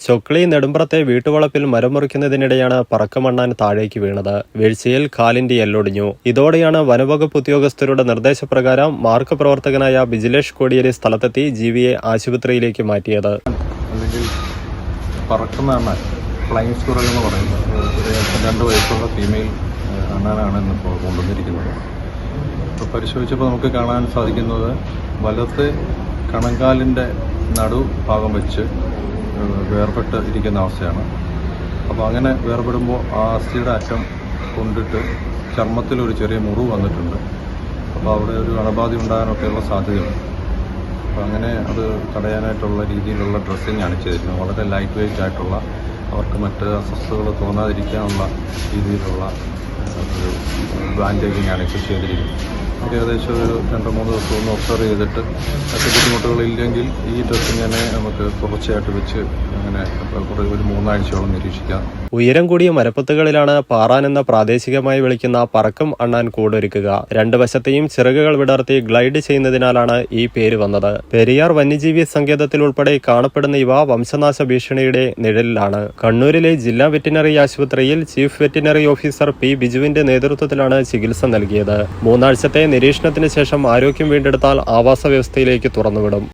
ചൊക്ലി നെടുമ്പ്രത്തെ വീട്ടുവളപ്പിൽ മരം മുറിക്കുന്നതിനിടെയാണ് പറക്കമണ്ണാൻ താഴേക്ക് വീണത്. വീഴ്ചയിൽ കാലിന്റെ എല്ലൊടിഞ്ഞു. ഇതോടെയാണ് വനവകുപ്പ് ഉദ്യോഗസ്ഥരുടെ നിർദ്ദേശപ്രകാരം മാർക്ക് പ്രവർത്തകനായ ബിജിലേഷ് കോടിയേരി സ്ഥലത്തെത്തി ജീവിയെ ആശുപത്രിയിലേക്ക് മാറ്റിയത്. അല്ലെങ്കിൽ പറക്കുന്ന അണ്ണാൻ, ഫ്ലൈങ് സ്ക്വറൽ എന്ന് പറയുന്നത് 2 വയസ്സുള്ള ഫീമെയിൽ അണ്ണാനാണ് ഇന്നിപ്പോൾ കൊണ്ടുവന്നിരിക്കുന്നത്. ഇപ്പോൾ പരിശോധിച്ചപ്പോൾ നമുക്ക് കാണാൻ സാധിക്കുന്നത് വലത്തെ കണങ്കാലിൻ്റെ നടുഭാഗം വെച്ച് വേർപെട്ട് ഇരിക്കുന്ന അവസ്ഥയാണ്. അപ്പോൾ അങ്ങനെ വേർപെടുമ്പോൾ ആ അസ്ഥിയുടെ അറ്റം കൊണ്ടിട്ട് ചർമ്മത്തിലൊരു ചെറിയ മുറിവ് വന്നിട്ടുണ്ട്. അപ്പോൾ അവിടെ ഒരു അണുബാധ ഉണ്ടാകാനൊക്കെയുള്ള സാധ്യതയുണ്ട്. അപ്പോൾ അങ്ങനെ അത് തടയാനായിട്ടുള്ള രീതിയിലുള്ള ഡ്രസ്സിങ്ങാണ് ചെയ്തിരിക്കുന്നത്. വളരെ ലൈറ്റ് വെയ്റ്റ് ആയിട്ടുള്ള, അവർക്ക് മറ്റ് അസ്വസ്ഥതകൾ തോന്നാതിരിക്കാനുള്ള രീതിയിലുള്ള ഒരു ബാൻഡേജിങ്ങാണ് ഇപ്പോൾ ചെയ്തിരിക്കുന്നത്. ഏകദേശം ഒരു 2-3 ദിവസം ഒന്ന് ഒബ്സർവ് ചെയ്തിട്ട് മറ്റ് ബുദ്ധിമുട്ടുകളില്ലെങ്കിൽ ഈ ഡ്രസ്സിങ് തന്നെ നമുക്ക് തുടർച്ചയായിട്ട് വെച്ച് അങ്ങനെ ഒരു 3 ആഴ്ചയോളം നിരീക്ഷിക്കാം. ഉയരം കൂടിയ മരപ്പത്തുകളിലാണ് പാറാൻ എന്ന പ്രാദേശികമായി വിളിക്കുന്ന പറക്കം അണ്ണാൻ കൂടൊരുക്കുക. 2 വശത്തെയും ചിറകുകൾ വിടർത്തി ഗ്ലൈഡ് ചെയ്യുന്നതിനാലാണ് ഈ പേര് വന്നത്. പെരിയാർ വന്യജീവി സങ്കേതത്തിൽ ഉൾപ്പെടെ കാണപ്പെടുന്ന ഇവ വംശനാശ ഭീഷണിയുടെ നിഴലിലാണ്. കണ്ണൂരിലെ ജില്ലാ വെറ്റിനറി ആശുപത്രിയിൽ ചീഫ് വെറ്റിനറി ഓഫീസർ പി ബിജുവിന്റെ നേതൃത്വത്തിലാണ് ചികിത്സ നൽകിയത്. 3 ആഴ്ചത്തെ നിരീക്ഷണത്തിന് ശേഷം ആരോഗ്യം വീണ്ടെടുത്താൽ ആവാസ വ്യവസ്ഥയിലേക്ക് തുറന്നുവിടും.